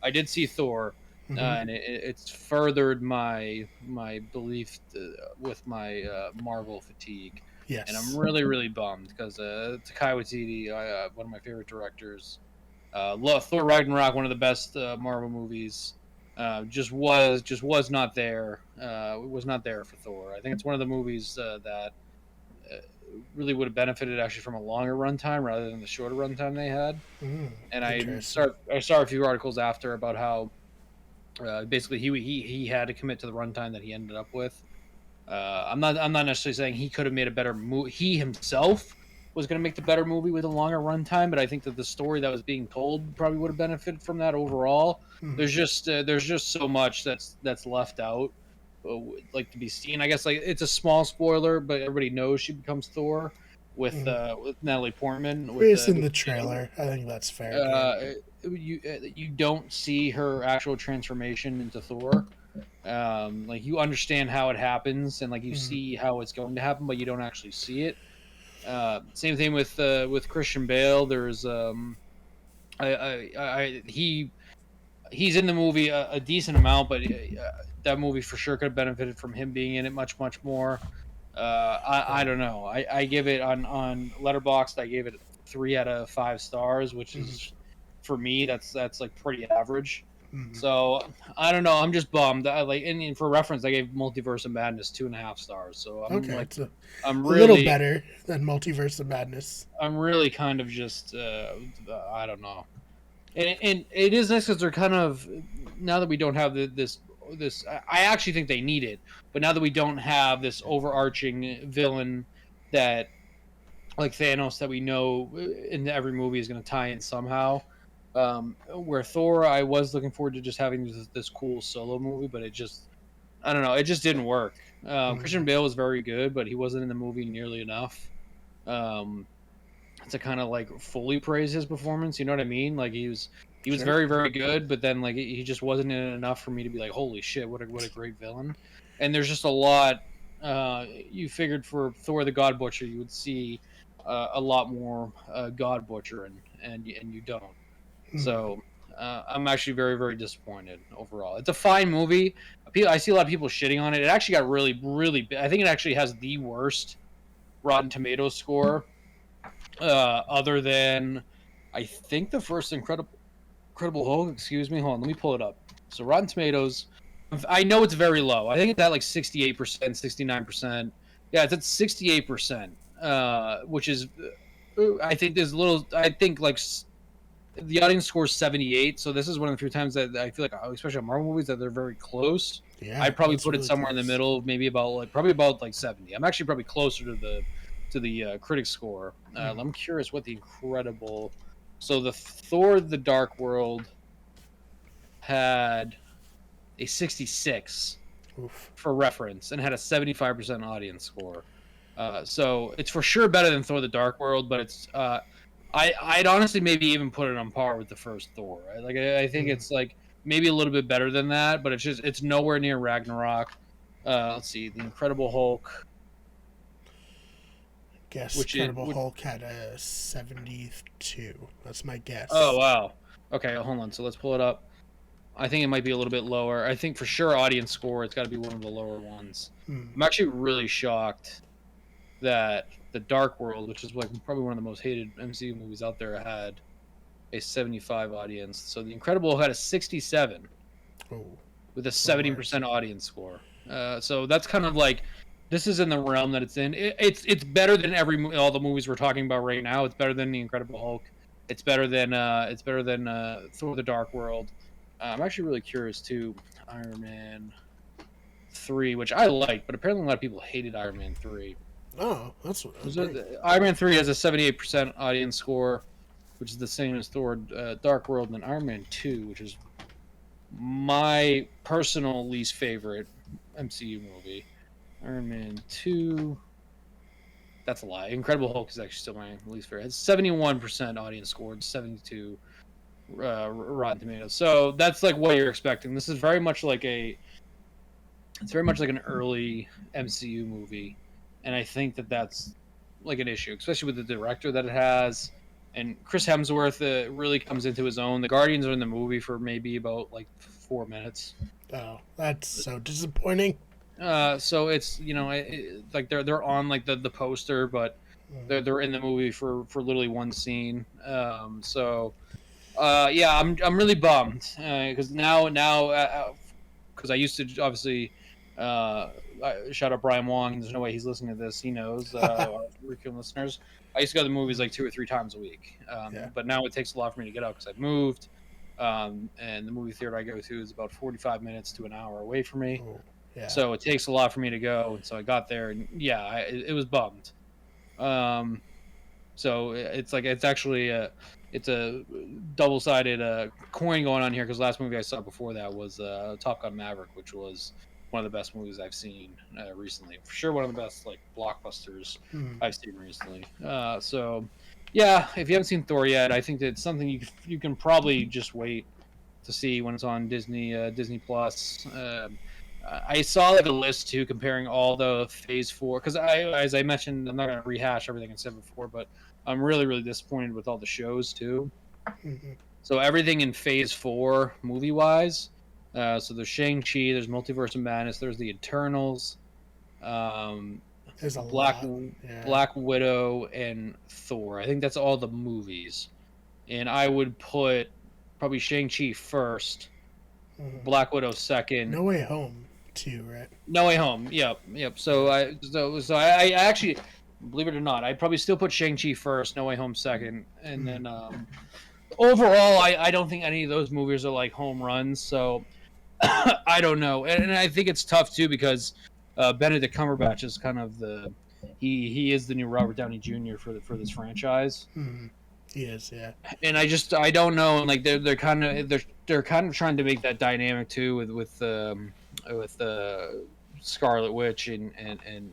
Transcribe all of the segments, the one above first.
I did see Thor, and it's furthered my belief with my Marvel fatigue. And I'm Yes. really, really bummed because Taika Waititi, one of my favorite directors, Thor Ragnarok, one of the best Marvel movies, just was not there. Was not there for Thor. I think it's one of the movies that uh, really would have benefited actually from a longer runtime rather than the shorter runtime they had. And Interesting. I saw a few articles after about how basically he had to commit to the runtime that he ended up with. I'm not necessarily saying he could have made a better movie. He himself was going to make the better movie with a longer runtime, but I think that the story that was being told probably would have benefited from that overall. There's just so much that's left out, like to be seen. I guess like it's a small spoiler, but everybody knows she becomes Thor with Natalie Portman It's in with the Shield. trailer. I think that's fair game. Uh, you don't see her actual transformation into Thor. Like you understand how it happens and like you see how it's going to happen, but you don't actually see it. Same thing with Christian Bale. There's he's in the movie a decent amount, but that movie for sure could have benefited from him being in it much more. I don't know. I give it on Letterboxd. I gave it 3 out of 5 stars, which is for me that's like pretty average. So I don't know. I'm just bummed. And for reference, I gave Multiverse of Madness 2.5 stars. So I'm Okay, like, it's a I'm little really, better than Multiverse of Madness. I'm really kind of just, I don't know. And it is nice because they're kind of now that we don't have this. I actually think they need it, but now that we don't have this overarching villain that like Thanos that we know in every movie is going to tie in somehow. Where Thor, I was looking forward to just having this cool solo movie, but I don't know, it just didn't work. Christian Bale was very good, but he wasn't in the movie nearly enough um, to kind of like fully praise his performance. You know what I mean? Like he was Sure. very very good, but then like he just wasn't in it enough for me to be like, holy shit, what a great villain. And there's just a lot. You figured for Thor the God Butcher, you would see a lot more God Butcher, and you don't. So I'm actually very very disappointed overall. It's a fine movie. I see a lot of people shitting on it. It actually got really really. I think it actually has the worst Rotten Tomatoes score, other than I think the first Incredible Hulk. Excuse me, hold on, let me pull it up. So Rotten Tomatoes, I know it's very low. I think it's at like 68%, 69%. Yeah, it's at 68%, which is I think there's a little. I think like the audience scores 78, so this is one of the few times that I feel like, especially on Marvel movies, that they're very close. Yeah, I'd probably that's put it really somewhere in the close. middle, maybe about like 70. I'm actually probably closer to the critic score. I'm curious what the Incredible. So the Thor: The Dark World had a 66 Oof. for reference and had a 75% audience score. So it's for sure better than Thor: The Dark World, but I'd honestly maybe even put it on par with the first Thor. Right? Like I think it's like maybe a little bit better than that, but it's nowhere near Ragnarok. Let's see, the Incredible Hulk, Guess which is Incredible Hulk had a 72. That's my oh guess. wow, okay, hold on. So let's pull it up. I think it might be a little bit lower. I think for sure audience score, it's got to be one of the lower ones. I'm actually really shocked that the Dark World, which is like probably one of the most hated MCU movies out there, had a 75 audience. So The Incredible had a 67 Oh, with a a little worse. 70% audience score. So that's kind of like this is in the realm that it's in. It's better than all the movies we're talking about right now. It's better than The Incredible Hulk. It's better than Thor: The Dark World. I'm actually really curious too. Iron Man 3, which I like, but apparently a lot of people hated Iron Man 3. Oh, that's great. Iron Man 3 has a 78% audience score, which is the same as Thor Dark World, and Iron Man 2, which is my personal least favorite MCU movie. Iron Man 2. That's a lie. Incredible Hulk is actually still my least favorite. It's 71% audience score, 72 Rotten Tomatoes. So that's like what you're expecting. This is very much like it's very much like an early MCU movie, and I think that that's like an issue, especially with the director that it has. And Chris Hemsworth really comes into his own. The Guardians are in the movie for maybe about like 4 minutes. Oh, that's so disappointing. So it's like they're on like the poster, but they're in the movie for literally one scene. Yeah, I'm really bummed because now because I used to obviously shout out Brian Wong. There's no way he's listening to this. He knows our frequent listeners. I used to go to the movies like 2 or 3 times a week, Yeah. but now it takes a lot for me to get out because I've moved, and the movie theater I go to is about 45 minutes to an hour away from me. Oh, yeah. So it takes a lot for me to go, and so I got there, and yeah, it was bummed. So it's like it's actually it's a double-sided coin going on here because the last movie I saw before that was Top Gun Maverick, which was one of the best movies I've seen recently. For sure, one of the best like blockbusters I've seen recently. So yeah, if you haven't seen Thor yet, I think that it's something you can probably just wait to see when it's on Disney Plus. I saw like a list too comparing all the Phase 4 because as I mentioned, I'm not going to rehash everything I said before, but I'm really disappointed with all the shows too. Mm-hmm. So everything in Phase 4 movie wise. So there's Shang-Chi, there's Multiverse of Madness, there's the Eternals, There's a Black lot. Yeah. Black Widow, and Thor. I think that's all the movies, and I would put probably Shang-Chi first, Black Widow second. No Way Home too, right? No Way Home. Yep. So I actually, believe it or not, I'd probably still put Shang-Chi first, No Way Home second, and then overall, I don't think any of those movies are like home runs. So I don't know, and I think it's tough too because Benedict Cumberbatch is kind of he is the new Robert Downey Jr. for this franchise. Mm-hmm. He is, yeah. And I don't know, and like they're kind of trying to make that dynamic too with Scarlet Witch and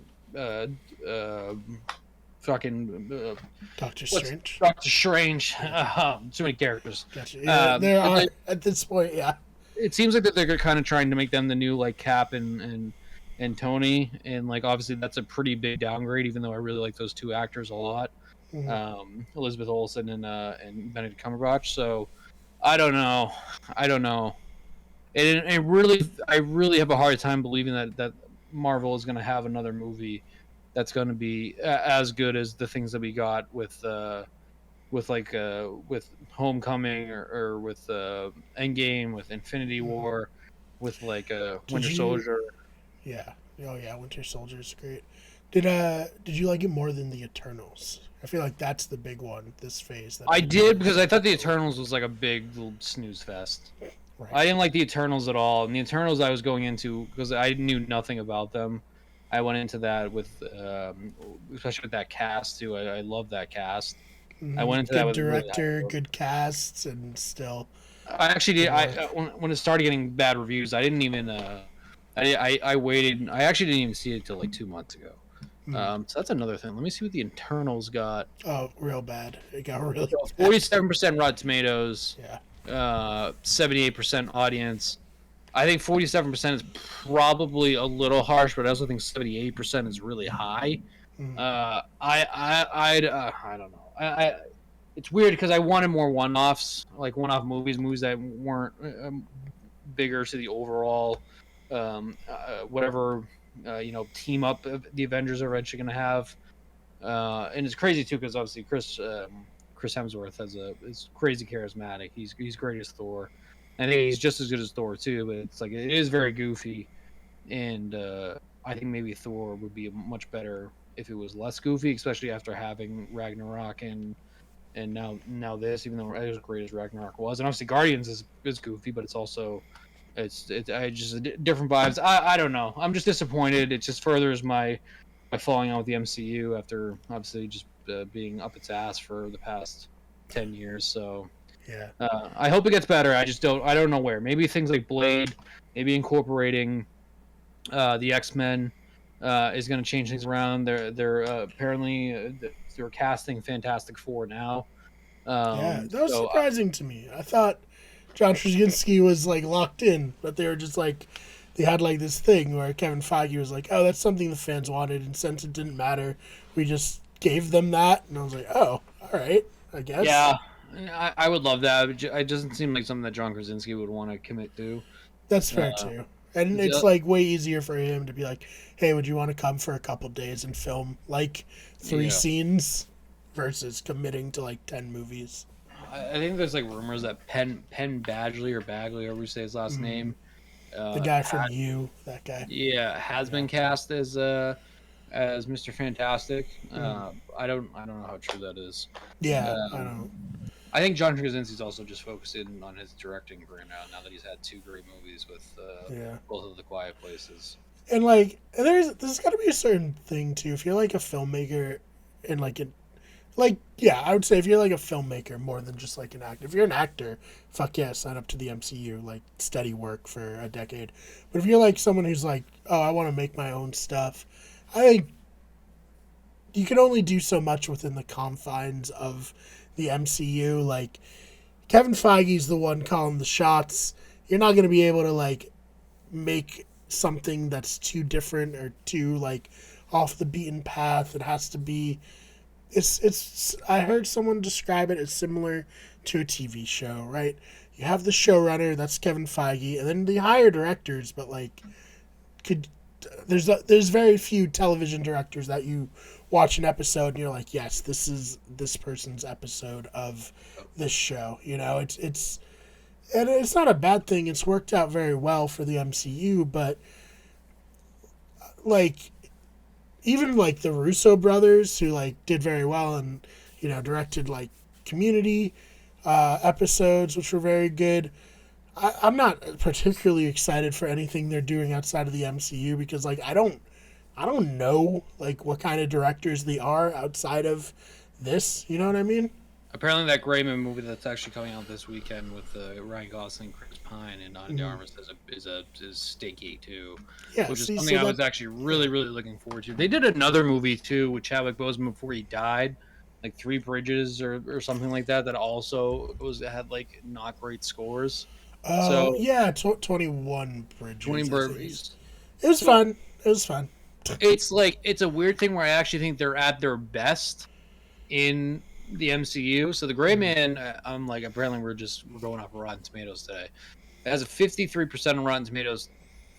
fucking Doctor Strange. Doctor Strange. Too many characters. Gotcha. Yeah, there are at this point. Yeah. It seems like that they're kind of trying to make them the new like Cap and Tony, and like obviously that's a pretty big downgrade. Even though I really like those two actors a lot, Elizabeth Olsen and Benedict Cumberbatch. So I don't know. I really have a hard time believing that Marvel is going to have another movie that's going to be as good as the things that we got with Homecoming or with Endgame, with Infinity War, with like Winter Soldier. Yeah. Oh yeah, Winter Soldier is great. Did you like it more than the Eternals? I feel like that's the big one this phase. I did because I thought the Eternals was like a big little snooze fest. Right. I didn't like the Eternals at all, and the Eternals I was going into because I knew nothing about them. I went into that with, especially with that cast too. I love that cast. I went into that with director, really good casts, and still. I actually did. When it started getting bad reviews, I didn't even. I waited. I actually didn't even see it until like 2 months ago. So that's another thing. Let me see what the Eternals got. Oh, real bad. It got really. 47% Rotten Tomatoes. Yeah. 78% audience. I think 47% is probably a little harsh, but I also think 78% is really high. I don't know. It's weird because I wanted more one-offs, like one-off movies that weren't bigger to the overall whatever team up the Avengers are eventually going to have. And it's crazy too because obviously Chris Hemsworth is crazy charismatic. He's great as Thor. I think he's just as good as Thor too, but it's like it is very goofy, and I think maybe Thor would be much better if it was less goofy, especially after having Ragnarok and now this. Even though it was great as Ragnarok was, and obviously Guardians is goofy, but it's also it's just different vibes. I don't know. I'm just disappointed. It just furthers my falling out with the MCU after obviously just being up its ass for the past 10 years. So. Yeah. I hope it gets better. I don't know where. Maybe things like Blade, maybe incorporating the X-Men is going to change things around. They're apparently they're casting Fantastic Four now. Yeah, that was surprising to me. I thought John Krasinski was like locked in, but they were just like they had like this thing where Kevin Feige was like, "Oh, that's something the fans wanted, and since it didn't matter, we just gave them that." And I was like, "Oh, all right." I guess. Yeah, I would love that. It doesn't seem like something that John Krasinski would want to commit to. That's fair Uh, too. And it's like way easier for him to be like, "Hey, would you want to come for a couple days and film like 3 scenes versus committing to like 10 movies?" I think there's like rumors that Penn Badgley or Bagley, however you say his last name, the guy from You, that guy. Yeah, has been cast as Mr. Fantastic. I don't know how true that is. Yeah, I don't. I think John Krasinski's also just focusing on his directing career now that he's had 2 great movies with both of The Quiet Places. And like, there's got to be a certain thing too. If you're like a filmmaker, and I would say if you're like a filmmaker more than just like an actor. If you're an actor, fuck yeah, sign up to the MCU, like steady work for a decade. But if you're like someone who's like, oh, I want to make my own stuff, I think you can only do so much within the confines of the MCU. Like, Kevin Feige's the one calling the shots. You're not going to be able to like make something that's too different or too like off the beaten path. It has to be. It's. I heard someone describe it as similar to a TV show, right? You have the showrunner, that's Kevin Feige, and then the hire directors. But like, there's very few television directors that you watch an episode and you're like, yes, this is this person's episode of this show. You know, it's and it's not a bad thing. It's worked out very well for the MCU, but like, even like the Russo brothers, who like did very well and, you know, directed like Community episodes, which were very good. I'm not particularly excited for anything they're doing outside of the MCU because like I don't know like what kind of directors they are outside of this. You know what I mean? Apparently, that Greyman movie that's actually coming out this weekend with Ryan Gosling, Chris Pine, and Ana de Armas is stinky too. Yeah, which is something I was actually really looking forward to. They did another movie too with Chadwick Boseman before he died, like Three Bridges or something like that. That also had like not great scores. So yeah, 21 Bridges. 20 Bridges. It was fun. It was fun. It's like it's a weird thing where I actually think they're at their best in the MCU. So the Gray Man, I'm like, apparently we're going off of Rotten Tomatoes today. It has a 53% on Rotten Tomatoes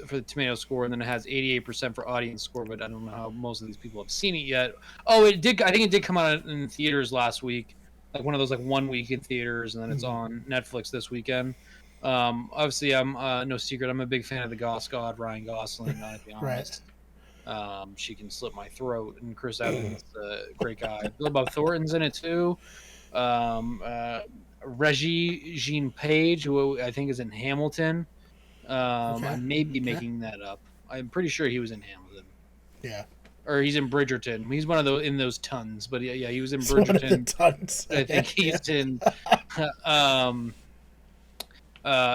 for the tomato score, and then it has 88% for audience score. But I don't know how most of these people have seen it yet. Oh, it did. I think it did come out in theaters last week, like one of those like 1 week in theaters, and then it's on Netflix this weekend. Obviously, I'm no secret. I'm a big fan of the Goss God, Ryan Gosling. Not to be honest. She can slit my throat, and Chris Evans, great guy. Bill Bob Thornton's in it too. Reggie Jean Page, who I think is in Hamilton. I may be making that up. I'm pretty sure he was in Hamilton. Yeah. Or he's in Bridgerton. He's one of those in those tons. But yeah, he was in Bridgerton. Tons. I think he's in.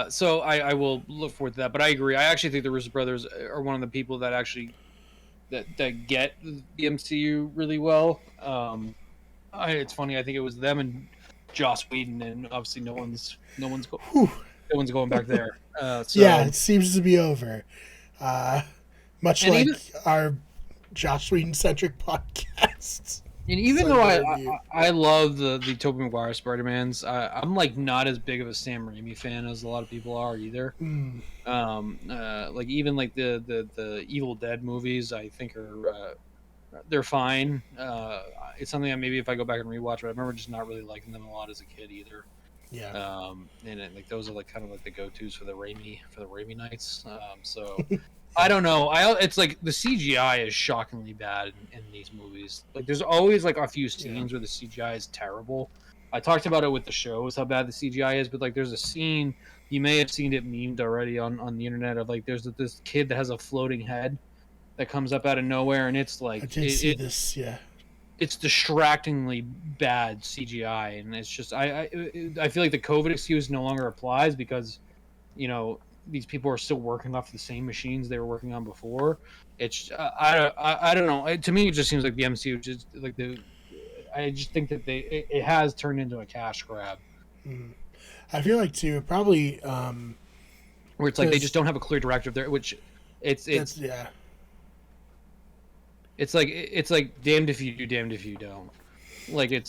So I will look forward to that. But I agree. I actually think the Russo brothers are one of the people that actually that get the MCU really well. It's funny. I think it was them and Joss Whedon, and obviously no one's going back there. Yeah, it seems to be over. Much like our Joss Whedon centric podcasts. And even though I love the Tobey Maguire Spider-Mans, I'm like not as big of a Sam Raimi fan as a lot of people are either. Like even like the Evil Dead movies, I think are they're fine. It's something that maybe if I go back and rewatch, but I remember just not really liking them a lot as a kid either. Yeah. And like those are like kind of like the go-tos for the Raimi nights. So. I don't know. It's like the CGI is shockingly bad in these movies. Like there's always like a few scenes where the CGI is terrible. I talked about it with the shows how bad the CGI is, but like there's a scene you may have seen it memed already on the internet of like there's this kid that has a floating head that comes up out of nowhere, and it's like I did see this. Yeah, it's distractingly bad CGI, and it's just I feel like the COVID excuse no longer applies because you know. These people are still working off the same machines they were working on before. It's I don't know. To me, it just seems like the MCU just like I just think that it has turned into a cash grab. I feel like too probably where it's like they just don't have a clear directive there, which it's yeah. It's like damned if you do, damned if you don't. Like they're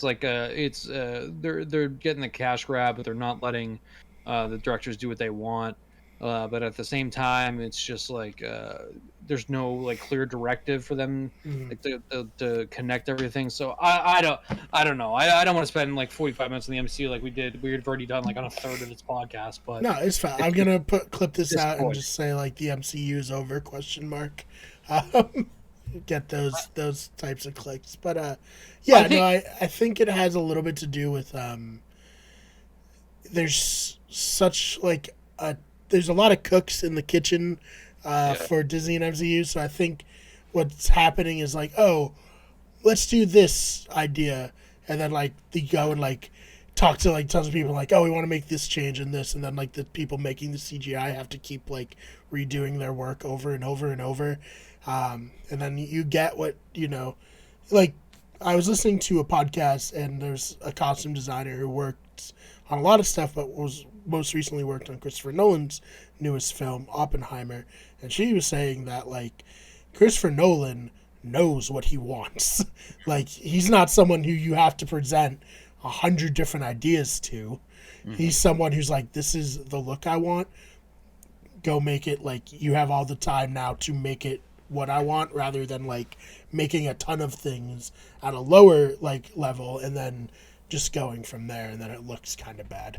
getting the cash grab, but they're not letting the directors do what they want. But at the same time, it's just like there's no like clear directive for them Mm. like to connect everything. So I don't know. I don't want to spend like 45 minutes in the MCU like we did. We've already done like on a third of this podcast, but No, it's fine. I'm it's gonna clip this just out and point. just say like the MCU is over question mark. Um, get those types of clicks, but I yeah, no, think I think it has a little bit to do with there's such like a there's a lot of cooks in the kitchen yeah. for Disney and MCU, so I think what's happening is like, oh, let's do this idea, and then like they go and like talk to like tons of people like, oh, we want to make this change and this, and then like the people making the CGI have to keep like redoing their work over and over and over, and then you get what like I was listening to a podcast and there's a costume designer who worked on a lot of stuff, but was most recently worked on Christopher Nolan's newest film, Oppenheimer, and she was saying that like Christopher Nolan knows what he wants. Like he's not someone who you have to present 100 different ideas to. Mhm. He's someone who's like, this is the look I want. Go make it. Like you have all the time now to make it what I want, rather than like making a ton of things at a lower like level and then just going from there, and then it looks kind of bad.